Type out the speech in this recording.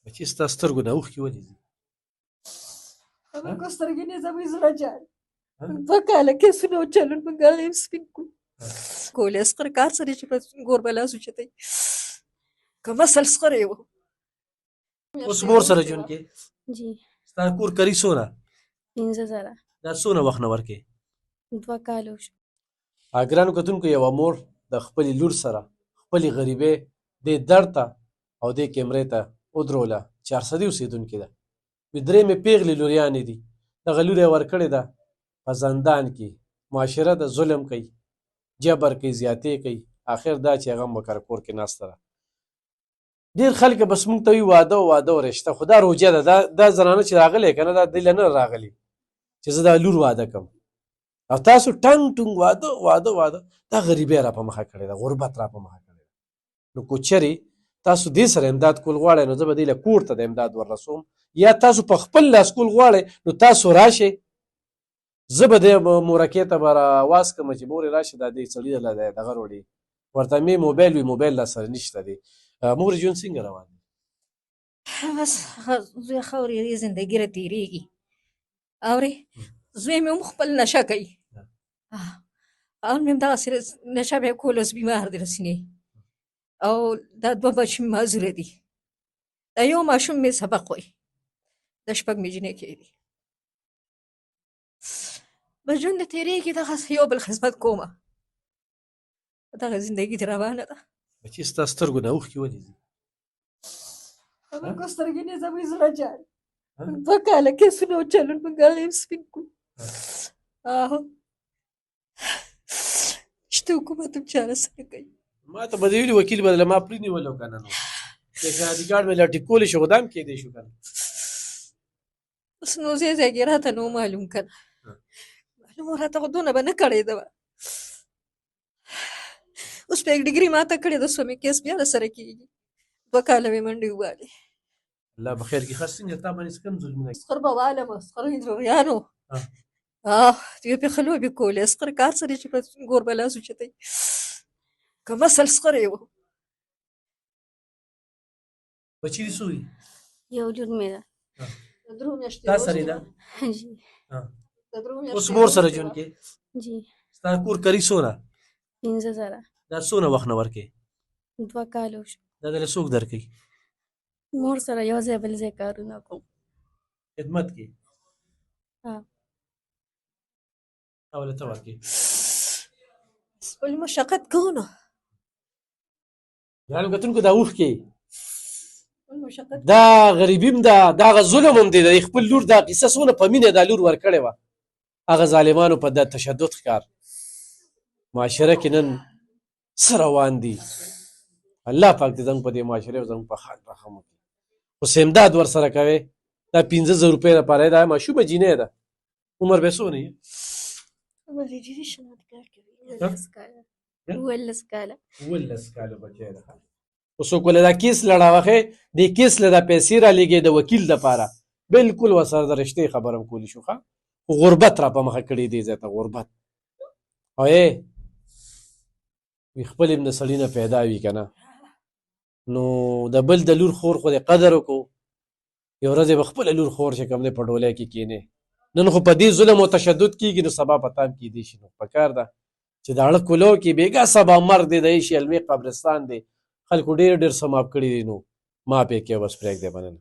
بچي ستا سترګو نه اوښکې ولې ځي؟ خلکو سترګې نه زموږ زړه جاړي. 2 کاله کیسونه وچلون موږ هغه یې سپین کړو. کولې اسقر کار سره چې په ګور به لاس اوچتی که مسل سقر یې و. اوس مور سره ژوند کې جی ستا کور کري څونه 15,000 دا څونه وخت نه ورکې؟ 2 کاله وشو. ګرانو کتونکو یوه مور د خپلې لور سره خپلې غریبۍ دې درد ته او دې کیمرې ته ودروله چې ارصدي اوسېدونکې ده. وي 3 مې پېغلې لوریانې دي. دغه لور یې ورکړې ده په زندان کې. معاشره د ظلم کوي، جبر کوي، زیاتې کوي. آخر دا چې هغه هم وکره کور کې ناسته ده. ډېر خلک بس مونږ ته وي واده او واده او رشته، خو دا روجه ده. دا زنانه چې راغلی که نه دا دله نه راغلي چې زه دا لور واده کړم. او تاسو ټنګ ټونګ واده واده واده دا غریبۍ را په مخه کړې ده، غربت را په مخه کړې ده. نو که چېرې تاسو دې سره امداد کول غواړئ نو زه به دې له کور ته د امداد وررسوم، یا تاسو په خپل لاس کول غواړئ نو تاسو راشئ. زه به دې مورکې ته به راواز کړم چې مورې راشي دا دې سړي له دغه وړي ورته مې موبایل وي، موبایل را سره نشته دی. مورې ژوند څنګه روان دی؟ بس زوی خاورې دې زندګي را تېرېږي. اورې زوی مې هم خپل نشه کوي او مې هم دغسې نشه به یې کول، اوس بیمار دی له سینې. او دا 2 بچي مې معذوره دي. دا یو ماشوم مې سبق وایي، د 6 مې جینۍ کې دي. بس ژوند دې تېرېږي دغسې یو بل خدمت کومه. دغه زندګي دې روانه ده. بچي ستا سترګو نه اوښکې ولې ځي؟ خلکو سترګې نه زموږ زړه جاړي. 2 کاله کیسونه وچلون موږ هغه یې سپین کړو. شته حکومت هم چاره سره کوي. ما ته به دې ویلي وکیل به له ما پرېنیولو که نه نو ایډي کارډ مې لا ټیکولی شو خو دا هم کېدی شو که نه. اوس نو ځای ځای کې راته نو معلوم که نه معلوم راته خو دونه به نه کړې ده. اوس په 1 ډګري ماته کړې ده، سومې کیس بیا راسره کېږي. 2 کاله مې منډې ووالې. الله به خیر کړي. ښه څنګه تا باندې څه کوم ظلمونه اسقر به والمه، اسقر هندرویانو دوی پې ښه لوبې کولې. اسقر کار سره چې په ګور به لاس اوچتی که مسل سقر یې و. بچي دې څو دي؟ یو لور مې ده. د 3 میاشتې تا سره یې ده؟ جی د 3 میاشتې اوس مور سره ژوند کې جی ستا کور کري څونه 15,000 دا څونه وخت نه ورکې؟ 2 کاله وشو. دا دله څوک درکوي؟ مور سره یو ځای بل ځای کارونه کوم. خدمت کې ها اوله ته ورکې؟ خپل مشقت کوو نو. ګرانو کتونکو دا اوښکې خپل مشقت دا غریبي هم ده، دغه ظلم هم دی. د خپل لور دا قصه څونه په مینه دا لور ورکړې وه هغه ظالمانو په دا تشدد ښکار. معاشره کې نن څه روان دي؟ الله پاک دې زموږ په دې معاشرې او زموږ په خلک رحم وکړي. اوس امداد ورسره کوې. دا 15,000 روپۍ لپاره دا ماشومه جینۍ ده. عمر به یې څونه وي؟ عمر یې ډېرې شنات کار کوي. 11 کاله 11 کاله 11 کاله بچی ده. اوس څوک ولې دا کیس لړاوښې دې کیس له دا پیسې رالېږې د وکیل دپاره بلکل ورسره د رشتې خبره هم کولی شو. ښه خو غربت را په مخه کړي دې ځای ته غربت. او وي خپل ابن سړي نه پیدا وي که نه نو د بل د لور خور خو دې قدر وکړو. یو ورځ به خپله لور خور چې کوم دی په ډولۍ کې کښېنې. نن خو په دې ظلم او تشدد کېږي نو سبا په تا هم کېدی شي. نو پکار ده چې د اړه کولو کې بېګا سبا مرګ دی د ایشي علمي قبرستان دی. خلکو ډېر ډېر څه ماف کړي دي نو ماف یې کړه بس پرېږدی مننه.